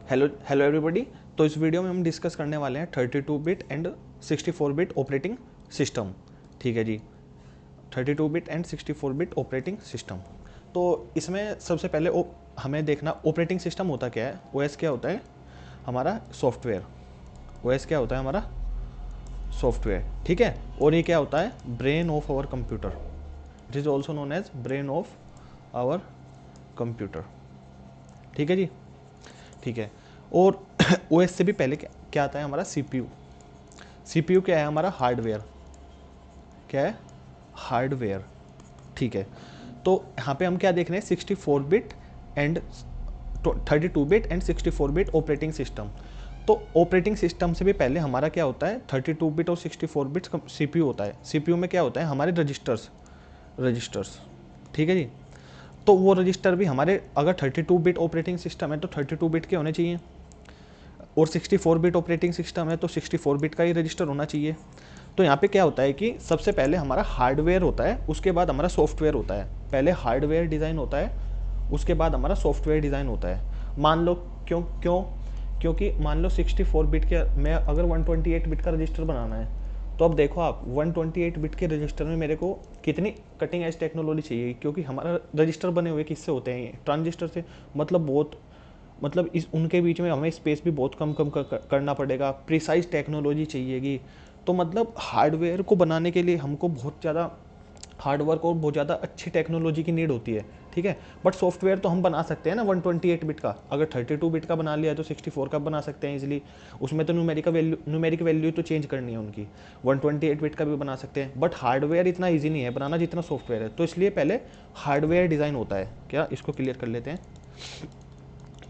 Hello hello everybody. तो इस video में हम डिस्कस करने वाले हैं 32 bit and 64 bit operating system. ठीक है जी, 32 bit and 64 bit operating system. तो इसमें सबसे पहले हमें देखना ऑपरेटिंग सिस्टम होता क्या है, ओएस क्या होता है हमारा सॉफ्टवेयर। ओएस क्या होता है हमारा सॉफ्टवेयर, ठीक है। और ये क्या होता है brain of our computer. It is also known as brain of our computer. ठीक है जी, ठीक है। और ओएस से भी पहले क्या आता है हमारा सीपीयू। सीपीयू क्या है हमारा हार्डवेयर, क्या है हार्डवेयर, ठीक है। तो यहाँ पे हम क्या देख रहे हैं 64 bit and 32 bit and 64 bit operating system. तो ऑपरेटिंग सिस्टम से भी पहले हमारा क्या होता है 32 बिट और 64 बिट सीपीयू होता है। सीपीयू में क्या होता है हमारे रजिस्टर्स, रजिस्टर्स, ठीक है जी। तो वो रजिस्टर भी हमारे अगर 32 बिट ऑपरेटिंग सिस्टम है तो 32 बिट के होने चाहिए, और 64 बिट ऑपरेटिंग सिस्टम है तो 64 बिट का ही रजिस्टर होना चाहिए। तो यहाँ पे क्या होता है कि सबसे पहले हमारा हार्डवेयर होता है, उसके बाद हमारा सॉफ्टवेयर होता है। पहले हार्डवेयर डिज़ाइन होता है, उसके बाद हमारा सॉफ्टवेयर डिज़ाइन होता है। मान लो क्यों क्यों क्योंकि मान लो 64 बिट के मैं अगर 128 बिट का रजिस्टर बनाना है, तो अब देखो आप 128 बिट के रजिस्टर में मेरे को कितनी कटिंग एज टेक्नोलॉजी चाहिए, क्योंकि हमारा रजिस्टर बने हुए किससे होते हैं ट्रांजिस्टर से। मतलब बहुत, मतलब इस उनके बीच में हमें स्पेस भी बहुत कम कम करना पड़ेगा, प्रिसाइज टेक्नोलॉजी चाहिएगी। तो मतलब हार्डवेयर को बनाने के लिए हमको बहुत ज़्यादा हार्डवर्क और बहुत ज़्यादा अच्छी टेक्नोलॉजी की नीड होती है, ठीक है। बट सॉफ्टवेयर तो हम बना सकते हैं ना 128 बिट का, अगर 32 बिट का बना लिया तो 64 का बना सकते हैं इजीली। उसमें तो न्यूमेरिक वैल्यू तो चेंज करनी है उनकी। 128 बिट का भी बना सकते हैं, बट हार्डवेयर इतना ईजी नहीं है बनाना जितना सॉफ्टवेयर है। तो इसलिए पहले हार्डवेयर डिज़ाइन होता है। क्या इसको क्लियर कर लेते हैं,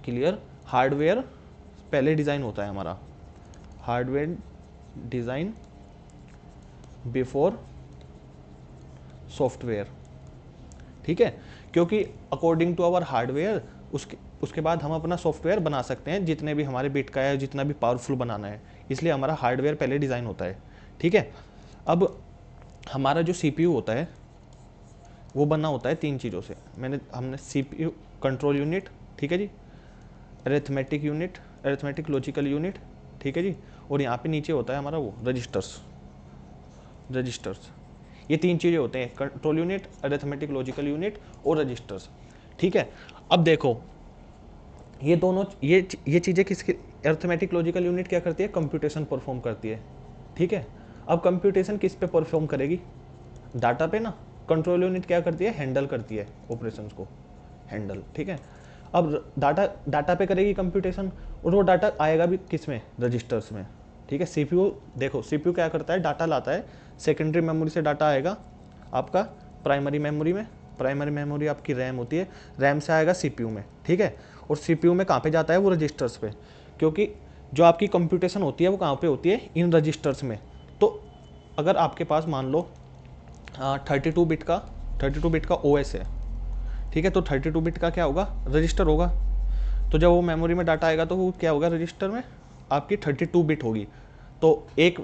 क्लियर। हार्डवेयर पहले डिज़ाइन होता है हमारा, हार्डवेयर डिज़ाइन बिफोर सॉफ्टवेयर, ठीक है। क्योंकि अकॉर्डिंग टू आवर हार्डवेयर उसके बाद हम अपना सॉफ्टवेयर बना सकते हैं, जितने भी हमारे बिट का है, जितना भी पावरफुल बनाना है। इसलिए हमारा हार्डवेयर पहले डिज़ाइन होता है, ठीक है। अब हमारा जो सीपीयू होता है वो बना होता है तीन चीज़ों से। हमने सीपीयू कंट्रोल यूनिट, ठीक है जी, arithmetic unit, arithmetic logical unit, ठीक है जी। और यहाँ पे नीचे होता है हमारा वो रजिस्टर्स, रजिस्टर्स। ये तीन चीज़ें होते हैं, control unit, arithmetic logical unit और रजिस्टर्स, ठीक है। अब देखो ये दोनों ये चीज़ें किसकी, अरिथमेटिक लॉजिकल यूनिट क्या करती है कंप्यूटेशन परफॉर्म करती है, ठीक है। अब कंप्यूटेशन किस पे परफॉर्म करेगी, डाटा पे ना। कंट्रोल यूनिट क्या करती है हैंडल करती है ऑपरेशंस को, हैंडल, ठीक है। अब डाटा डाटा पे करेगी कंप्यूटेशन, और वो डाटा आएगा भी किस में रजिस्टर्स में, ठीक है। सीपीयू देखो, सीपीयू क्या करता है डाटा लाता है, सेकेंडरी मेमोरी से डाटा आएगा आपका प्राइमरी मेमोरी में। प्राइमरी मेमोरी आपकी रैम होती है, रैम से आएगा सीपीयू में, ठीक है। और सीपीयू में कहाँ पे जाता है वो रजिस्टर्स पे, क्योंकि जो आपकी कंप्यूटेशन होती है वो कहाँ पे होती है इन रजिस्टर्स में। तो अगर आपके पास मान लो 32 बिट का 32 बिट का ओएस है, ठीक है। तो 32 बिट का क्या होगा रजिस्टर होगा। तो जब वो मेमोरी में डाटा आएगा तो वो क्या होगा रजिस्टर में आपकी 32 बिट होगी। तो एक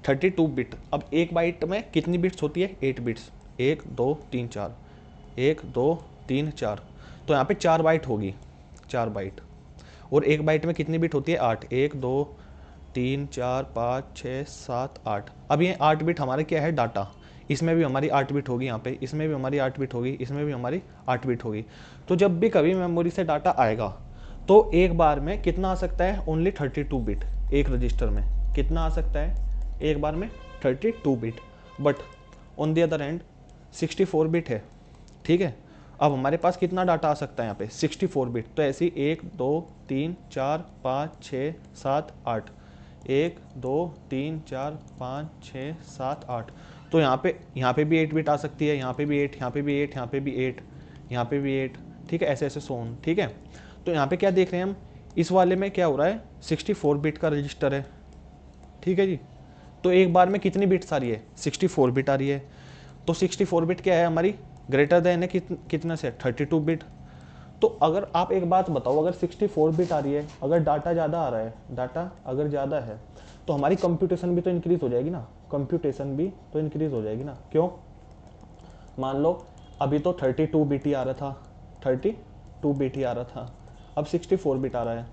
32 बिट, अब एक बाइट में कितनी बिट्स होती है 8 बिट्स, 1 2 3 4, 1 2 3 4। तो यहाँ पे 4 बाइट होगी, 4 बाइट। और एक बाइट में कितनी बिट होती है 8, 1 2 3 4 5 6 7 8। अब ये 8 बिट हमारे क्या है डाटा, इसमें भी हमारी 8 बिट होगी, यहाँ पे इसमें भी हमारी 8 बिट होगी, इसमें भी हमारी 8 बिट होगी। तो जब भी कभी मेमोरी से डाटा आएगा तो एक बार में कितना आ सकता है ओनली 32 बिट। एक रजिस्टर में कितना आ सकता है एक बार में 32 bit. But on the other and 64 bit है, ठीक है। अब हमारे पास कितना डाटा आ सकता है यहाँ पे 64 बिट। तो ऐसी 1 2 3 4 5 6 7 8, 1 2 3 4 5 6 7 8। तो यहाँ पे भी 8 बिट आ सकती है, यहाँ पे भी 8, यहाँ पे भी 8, यहाँ पे भी 8, यहाँ पे भी 8, ठीक है। ऐसे ऐसे सोन, ठीक है। तो यहाँ पे क्या देख रहे हैं हम, इस वाले में क्या हो रहा है 64 बिट का रजिस्टर है, ठीक है जी। तो एक बार में कितनी बिट्स आ रही है 64 बिट आ रही है। तो 64 बिट क्या है हमारी ग्रेटर देन है कितना से 32 बिट। तो अगर आप एक बात बताओ, अगर 64 बिट आ रही है, अगर डाटा ज़्यादा आ रहा है, डाटा अगर ज़्यादा है तो हमारी कंप्यूटेशन भी तो इंक्रीज हो जाएगी ना, कंप्यूटेशन भी तो इंक्रीज हो जाएगी ना। क्यों, मान लो अभी तो 32 बिट ही आ रहा था, 32 बिट ही आ रहा था, अब 64 बिट आ रहा है।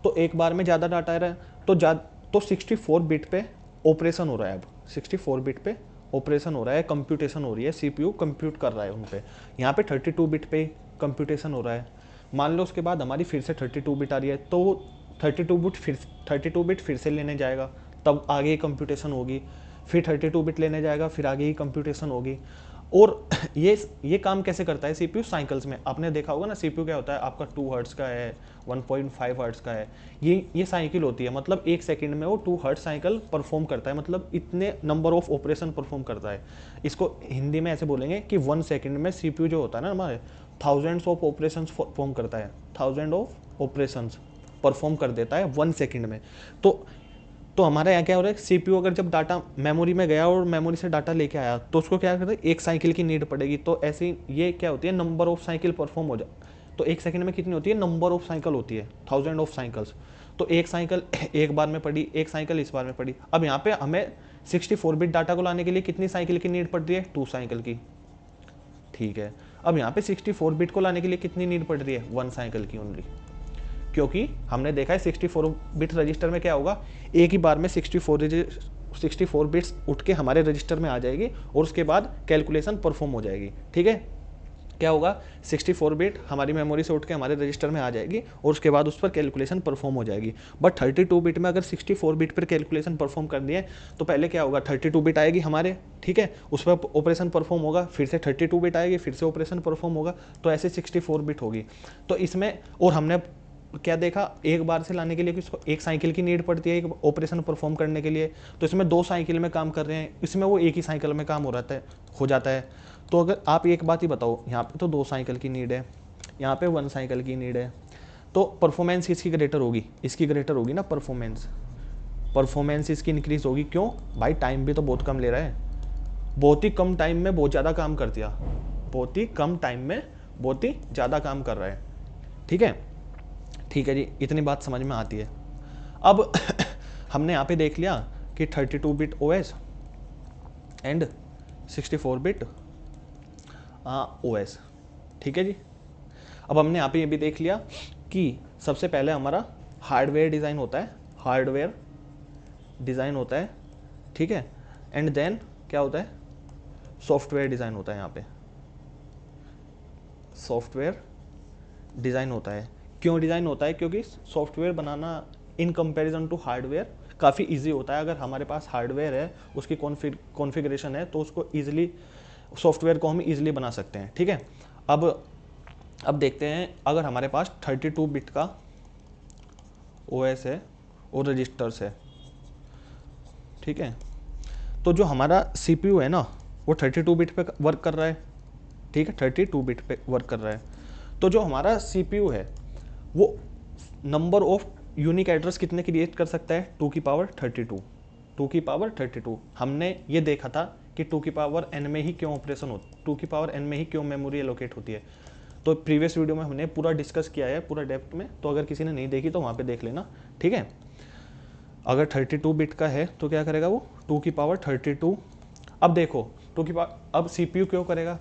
तो एक बार में ज़्यादा डाटा आ रहा है, तो 64 बिट पे ऑपरेशन हो रहा है। अब 64 बिट पे ऑपरेशन हो रहा है, कंप्यूटेशन हो रही है, सीपीयू कंप्यूट कर रहा है उन पे। यहाँ पे 32 बिट पे कंप्यूटेशन हो रहा है। मान लो उसके बाद हमारी फिर से 32 बिट आ रही है, तो 32 बिट फिर से लेने जाएगा, तब आगे ही कंप्यूटेशन होगी। फिर 32 बिट लेने जाएगा, फिर आगे ही कंप्यूटेशन होगी। और ये काम कैसे करता है सीपीयू? साइकिल्स में। आपने देखा होगा ना, सीपीयू क्या होता है आपका, 2 हर्ट्ज का है, 1.5 हर्ट्ज का है। ये साइकिल होती है, मतलब 1 सेकंड में वो 2 हर्ट्ज साइकिल परफॉर्म करता है, मतलब इतने नंबर ऑफ ऑपरेशन परफॉर्म करता है। इसको हिंदी में ऐसे बोलेंगे कि 1 सेकंड में सीपीयू जो होता है ना हमारे, थाउजेंड्स ऑफ ऑपरेशन परफॉर्म करता है, थाउजेंड ऑफ ऑपरेशन परफॉर्म कर देता है 1 सेकंड में। तो हमारे यहाँ क्या हो रहा है, सीपीयू अगर जब डाटा मेमोरी में गया और मेमोरी से डाटा लेके आया, तो उसको क्या करता है, एक साइकिल की नीड पड़ेगी। तो ऐसी ये क्या होती है, नंबर ऑफ साइकिल परफॉर्म हो जाए। तो 1 सेकंड में कितनी होती है, नंबर ऑफ साइकिल होती है, थाउजेंड ऑफ साइकिल्स। तो एक साइकिल एक बार में पड़ी, एक साइकिल इस बार में पड़ी। अब यहाँ पे हमें 64 बिट डाटा को लाने के लिए कितनी साइकिल की नीड पड़ रही है, 2 साइकिल की। ठीक है, अब यहाँ पे 64 बिट को लाने के लिए कितनी नीड पड़ रही है, 1 साइकिल की ओनली। क्योंकि हमने देखा है 64 बिट रजिस्टर में क्या होगा, एक ही बार में 64 बिट्स उठ के हमारे रजिस्टर में आ जाएगी और उसके बाद कैलकुलेशन परफॉर्म हो जाएगी। ठीक है, क्या होगा, 64 बिट हमारी मेमोरी से उठ के हमारे रजिस्टर में आ जाएगी और उसके बाद उस पर कैलकुलेशन परफॉर्म हो जाएगी। बट 32 बिट में अगर 64 बिट पर कैलकुलेशन परफॉर्म कर दिए, तो पहले क्या होगा, 32 बिट आएगी हमारे, ठीक है, उस पर ऑपरेशन परफॉर्म होगा, फिर से 32 बिट आएगी, फिर से ऑपरेशन परफॉर्म होगा, तो ऐसे 64 बिट होगी। तो इसमें, और हमने क्या देखा, एक बार से लाने के लिए किसको, एक साइकिल की नीड पड़ती है एक ऑपरेशन परफॉर्म करने के लिए। तो इसमें 2 साइकिल में काम कर रहे हैं, इसमें वो एक ही साइकिल में काम हो जाता है। तो अगर आप एक बात ही बताओ, यहाँ पे तो 2 साइकिल की नीड है, यहाँ पे 1 साइकिल की नीड है, तो परफॉर्मेंस किसकी ग्रेटर होगी, इसकी ग्रेटर होगी ना। परफॉर्मेंस इसकी इंक्रीज होगी। क्यों भाई, टाइम भी तो बहुत कम ले रहा है, बहुत ही कम टाइम में बहुत ज़्यादा काम कर दिया, बहुत ही कम टाइम में बहुत ही ज़्यादा काम कर रहा है। ठीक है जी, इतनी बात समझ में आती है। अब हमने यहाँ पे देख लिया कि 32 bit OS and 64 bit OS. ठीक है जी, अब हमने यहाँ पे ये भी देख लिया कि सबसे पहले हमारा हार्डवेयर डिज़ाइन होता है, ठीक है, एंड देन क्या होता है, सॉफ्टवेयर डिज़ाइन होता है। यहाँ पे सॉफ्टवेयर डिज़ाइन होता है। क्यों डिज़ाइन होता है, क्योंकि सॉफ्टवेयर बनाना इन कंपैरिजन टू हार्डवेयर काफ़ी इजी होता है। अगर हमारे पास हार्डवेयर है, उसकी कॉन्फ़िगरेशन है, तो उसको ईजिली, सॉफ्टवेयर को हम ईजिली बना सकते हैं। ठीक है, अब देखते हैं, अगर हमारे पास 32 बिट का ओएस है और रजिस्टर्स है, ठीक है, तो जो हमारा सीपीयू है ना, वो 32 बिट पे वर्क कर रहा है। ठीक है, 32 बिट पे वर्क कर रहा है। तो जो हमारा सीपीयू है, वो नंबर ऑफ यूनिक एड्रेस कितने क्रिएट कर सकता है, 2 की पावर 32। हमने ये देखा था कि 2 की पावर n में ही क्यों ऑपरेशन होता है, 2 की पावर n में ही क्यों मेमोरी एलोकेट होती है। तो प्रीवियस वीडियो में हमने पूरा डिस्कस किया है, पूरा डेप्थ में, तो अगर किसी ने नहीं देखी तो वहाँ पे देख लेना। ठीक है, अगर 32 बिट का है तो क्या करेगा वो, 2 की पावर 32। अब देखो 2 की पावर, अब सीपीयू क्यों करेगा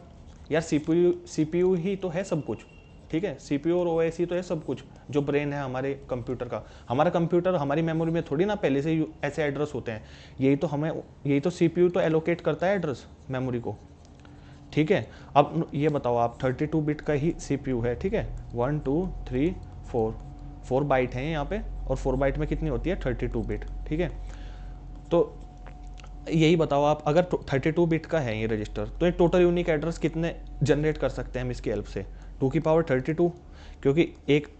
यार, सीपीयू ही तो है सब कुछ। ठीक है, सीपीयू और ओएस ही तो है सब कुछ, जो ब्रेन है हमारे कंप्यूटर का। हमारा कंप्यूटर हमारी मेमोरी में थोड़ी ना पहले से ऐसे एड्रेस होते हैं, यही तो सीपीयू तो एलोकेट करता है एड्रेस मेमोरी को। ठीक है, अब ये बताओ आप, 32 बिट का ही सीपीयू है, ठीक है, 1 2 3 4 बाइट हैं यहाँ पे, और 4 बाइट में कितनी होती है, 32 बिट। ठीक है, तो यही बताओ आप, अगर 32 बिट का है ये रजिस्टर, तो ये टोटल यूनिक एड्रेस कितने जनरेट कर सकते हैं हम इसकी हेल्प से, 2 की पावर 32। क्योंकि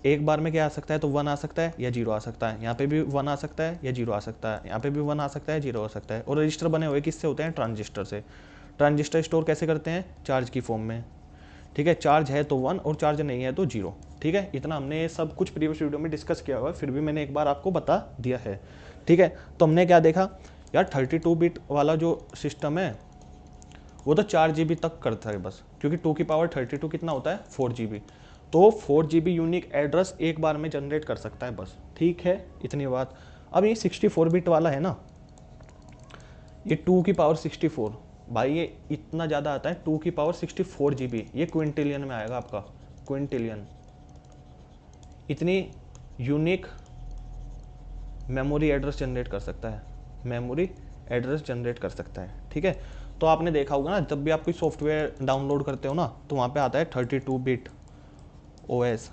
एक बार में क्या आ सकता है, तो 1 आ सकता है या 0 आ सकता है, यहाँ पे भी 1 आ सकता है या 0 आ सकता है, यहाँ पे भी 1 आ सकता है, 0 आ सकता है। और रजिस्टर बने हुए किससे होते हैं, ट्रांजिस्टर से। ट्रांजिस्टर स्टोर कैसे करते हैं, चार्ज की फॉर्म में। ठीक है, चार्ज है तो 1 और चार्ज नहीं है तो 0। ठीक है, इतना हमने सब कुछ प्रीवियस वीडियो में डिस्कस किया हुआ है, फिर भी मैंने एक बार आपको बता दिया है। ठीक है, तो हमने क्या देखा यार, 32 बिट वाला जो सिस्टम है वो तो 4 GB तक करता है बस, क्योंकि 2 की पावर 32 कितना होता है, 4 GB। तो 4 GB यूनिक एड्रेस एक बार में जनरेट कर सकता है बस। ठीक है, इतनी बात। अब ये 64 बिट वाला है ना, ये 2 की पावर 64, भाई ये इतना ज़्यादा आता है, 2 की पावर 64 GB, ये क्विंटिलियन में आएगा आपका, क्विंटिलियन। इतनी यूनिक मेमोरी एड्रेस जनरेट कर सकता है, मेमोरी एड्रेस जनरेट कर सकता है। ठीक है, तो आपने देखा होगा ना, जब भी आप कोई सॉफ्टवेयर डाउनलोड करते हो ना, तो वहाँ पे आता है 32 बिट ओएस,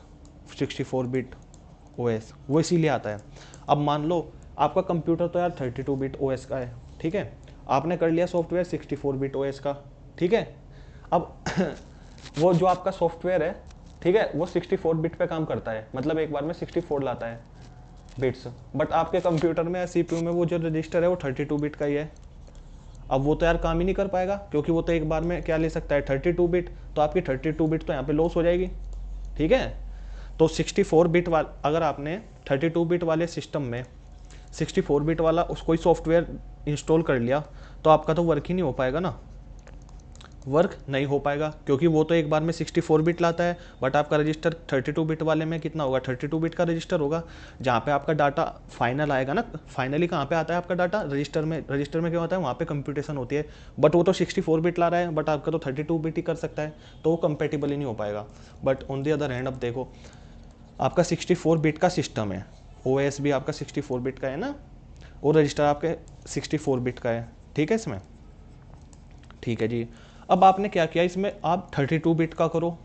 64 बिट ओएस, वो इसीलिए आता है। अब मान लो आपका कंप्यूटर तो यार 32 बिट ओएस का है, ठीक है, आपने कर लिया सॉफ्टवेयर 64 बिट ओएस का, ठीक है। अब वो जो आपका सॉफ्टवेयर है, ठीक है, वो 64 बिट पे काम करता है, मतलब एक बार में 64 लाता है बिट्स, बट आपके कंप्यूटर में या सीपीयू में वो जो रजिस्टर है वो 32 बिट का ही है। अब वो तो यार काम ही नहीं कर पाएगा, क्योंकि वो तो एक बार में क्या ले सकता है, 32 बिट, तो आपकी 32 बिट तो यहाँ पे लॉस हो जाएगी। ठीक है, तो 64 बिट अगर आपने 32 बिट वाले सिस्टम में 64 बिट वाला कोई सॉफ्टवेयर इंस्टॉल कर लिया, तो आपका तो वर्क ही नहीं हो पाएगा ना, वर्क नहीं हो पाएगा, क्योंकि वो तो एक बार में 64 बिट लाता है, बट आपका रजिस्टर 32 बिट वाले में कितना होगा, 32 बिट का रजिस्टर होगा, जहाँ पे आपका डाटा फाइनल आएगा ना, फाइनली कहाँ पे आता है आपका डाटा, रजिस्टर में। रजिस्टर में क्या होता है, वहाँ पे कंप्यूटेशन होती है, बट वो तो 64 बिट ला रहा है, बट आपका तो 32 बिट ही कर सकता है, तो वो कंपेटेबल ही नहीं हो पाएगा। But on the other hand, अब देखो आपका 64 बिट का सिस्टम है, ओएस भी आपका 64 बिट का है ना, और रजिस्टर आपके 64 बिट का है, ठीक है इसमें। ठीक है जी, अब आपने क्या किया, इसमें आप 32 बिट का करो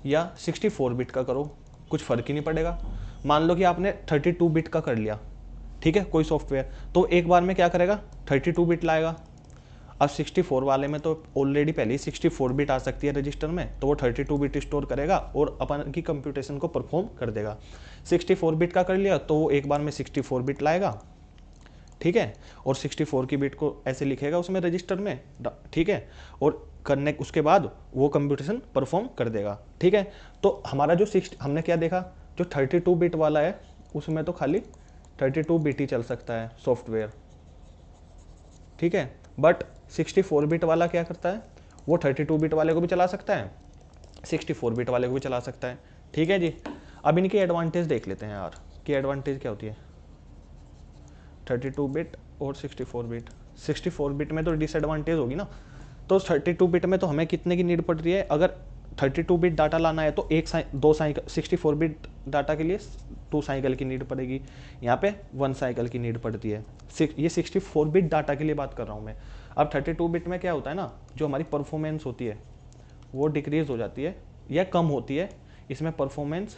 या 64 बिट का करो, कुछ फ़र्क ही नहीं पड़ेगा। मान लो कि आपने 32 बिट का कर लिया, ठीक है, कोई सॉफ्टवेयर, तो एक बार में क्या करेगा, 32 बिट लाएगा। अब 64 वाले में तो ऑलरेडी पहले ही 64 बिट आ सकती है रजिस्टर में, तो वो 32 बिट स्टोर करेगा और अपन की कंप्यूटेशन को परफॉर्म कर देगा। 64 बिट का कर लिया तो वो एक बार में 64 बिट लाएगा, ठीक है, और 64 की बिट को ऐसे लिखेगा उसमें रजिस्टर में, ठीक है, और करने उसके बाद वो कंप्यूटेशन परफॉर्म कर देगा। ठीक है, तो हमारा जो हमने क्या देखा, जो 32 बिट वाला है उसमें तो खाली 32 बिट ही चल सकता है सॉफ्टवेयर, ठीक है, बट 64 बिट वाला क्या करता है, वो 32 बिट वाले को भी चला सकता है, 64 बिट वाले को भी चला सकता है। ठीक है जी, अब इनकी एडवांटेज देख लेते हैं यार, कि एडवांटेज क्या होती है 32 बिट और 64 बिट। 64 बिट में तो डिसएडवांटेज होगी ना, तो 32 बिट में तो हमें कितने की नीड पड़ रही है, अगर 32 बिट डाटा लाना है तो दो साइकिल, 64 बिट डाटा के लिए 2 साइकिल की नीड पड़ेगी, यहाँ पे 1 साइकिल की नीड पड़ती है। ये 64 बिट डाटा के लिए बात कर रहा हूँ मैं। अब 32 बिट में क्या होता है ना, जो हमारी परफॉर्मेंस होती है वो डिक्रीज हो जाती है या कम होती है, इसमें परफॉर्मेंस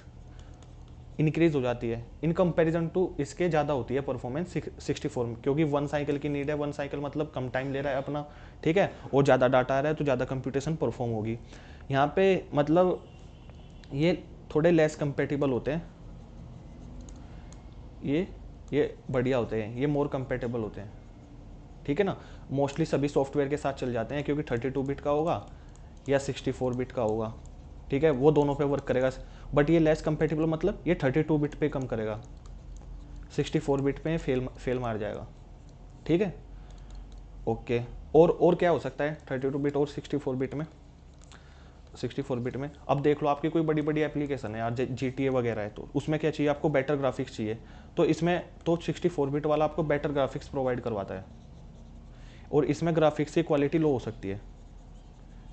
इंक्रीज हो जाती है इन कंपैरिजन टू, इसके ज़्यादा होती है परफॉर्मेंस 64 में, क्योंकि 1 साइकिल की नीड है, 1 साइकिल मतलब कम टाइम ले रहा है अपना, ठीक है, और ज़्यादा डाटा आ रहा है तो ज़्यादा कंप्यूटेशन परफॉर्म होगी। यहाँ पे मतलब ये थोड़े लेस कंपेटेबल होते हैं, ये बढ़िया होते हैं, ये मोर कंपेटेबल होते हैं, ठीक है ना, मोस्टली सभी सॉफ्टवेयर के साथ चल जाते हैं, क्योंकि 32 बिट का होगा या 64 बिट का होगा, ठीक है, वो दोनों पे वर्क करेगा। बट ये लेस कंपेटेबल मतलब ये 32 बिट पे कम करेगा, 64 बिट पे फेल मार जाएगा, ठीक है, ओके। और क्या हो सकता है 32 बिट और 64 बिट में, 64 बिट में अब देख लो आपकी कोई बड़ी बड़ी एप्लीकेशन है यार, GTA वगैरह है, तो उसमें क्या चाहिए आपको, बेटर ग्राफिक्स चाहिए, तो इसमें तो 64 बिट वाला आपको बेटर ग्राफिक्स प्रोवाइड करवाता है, और इसमें ग्राफिक्स की क्वालिटी लो हो सकती है,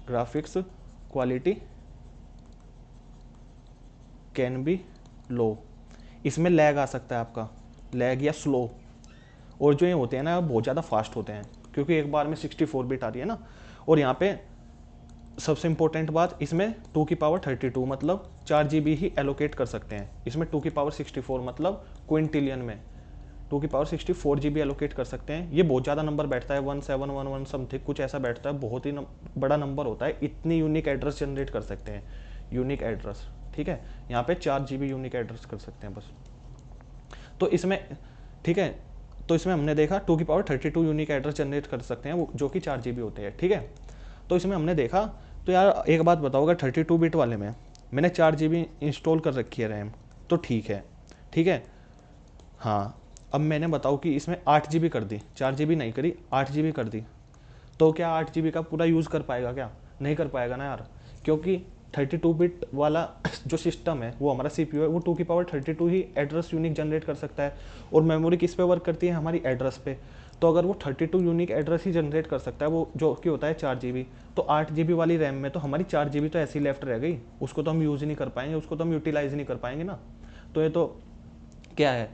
ग्राफिक्स क्वालिटी कैन बी लो, इसमें लैग आ सकता है आपका, लैग या स्लो, और जो ये होते हैं ना बहुत ज़्यादा फास्ट होते हैं, क्योंकि एक बार में 64 बिट आ रही है ना, और यहाँ पे सबसे इंपॉर्टेंट बात, इसमें 2 की पावर 32 मतलब 4 GB ही एलोकेट कर सकते हैं, इसमें 2 की पावर 64 मतलब क्विंटिलियन में 2 की पावर 64 GB एलोकेट कर सकते हैं। ये बहुत ज़्यादा नंबर बैठता है, 1711 समथिंग कुछ ऐसा बैठता है, बहुत ही बड़ा नंबर होता है, इतनी यूनिक एड्रेस जनरेट कर सकते हैं, यूनिक एड्रेस, ठीक है, यहाँ पे 4 GB यूनिक एड्रेस कर सकते हैं बस। तो इसमें ठीक है, तो इसमें हमने देखा 2 की पावर 32 यूनिक एड्रेस जनरेट कर सकते हैं, वो जो कि 4 GB होते हैं, ठीक है। तो इसमें हमने देखा, तो यार एक बात बताओ, 32 बिट वाले में मैंने 4 GB इंस्टॉल कर रखी है रैम, तो ठीक है, ठीक है, हाँ, अब मैंने बताओ कि इसमें 8 GB कर दी, 4 GB नहीं करी, 8 GB कर दी, तो क्या 8 GB का पूरा यूज़ कर पाएगा क्या, नहीं कर पाएगा ना यार, क्योंकि 32 बिट वाला जो सिस्टम है वो हमारा CPU है, वो 2 की पावर 32 ही एड्रेस यूनिक जनरेट कर सकता है, और मेमोरी किस पे वर्क करती है, हमारी एड्रेस पे, तो अगर वो 32 यूनिक एड्रेस ही जनरेट कर सकता है, वो जो कि होता है 4 GB, तो 8 GB वाली रैम में तो हमारी 4 GB तो ऐसी लेफ्ट रह गई, उसको तो हम यूज़ ही नहीं कर पाएंगे, उसको तो हम यूटिलाइज नहीं कर पाएंगे ना, तो ये तो क्या है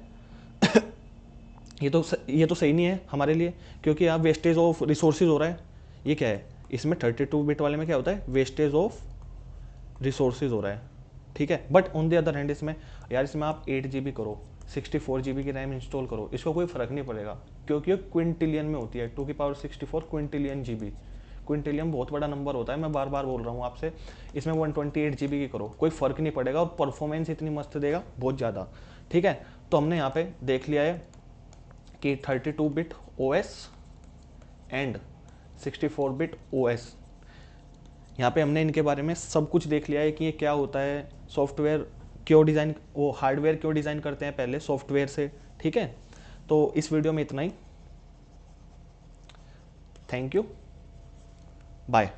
ये तो सही नहीं है हमारे लिए, क्योंकि यहाँ वेस्टेज ऑफ रिसोर्सेज हो रहा है। ये क्या है, इसमें 32 बिट वाले में क्या होता है, वेस्टेज ऑफ रिसोर्सेज हो रहा है, ठीक है। But on the other hand इसमें यार, इसमें आप 8 GB करो, 64 GB की रैम इंस्टॉल करो, इसको कोई फर्क नहीं पड़ेगा, क्योंकि ये क्विंटिलियन में होती है, 2 की पावर 64 क्विंटिलियन GB। क्विंटिलियन बहुत बड़ा नंबर होता है, मैं बार बार बोल रहा हूँ आपसे। इसमें 128 GB की करो, कोई फ़र्क नहीं पड़ेगा, और परफॉर्मेंस इतनी मस्त देगा, बहुत ज़्यादा, ठीक है। तो हमने यहाँ पे देख लिया है कि 32 bit OS and 64 bit OS, यहाँ पे हमने इनके बारे में सब कुछ देख लिया है कि ये क्या होता है, सॉफ्टवेयर क्यों डिज़ाइन, वो हार्डवेयर क्यों डिज़ाइन करते हैं पहले सॉफ्टवेयर से, ठीक है। तो इस वीडियो में इतना ही, थैंक यू, बाय।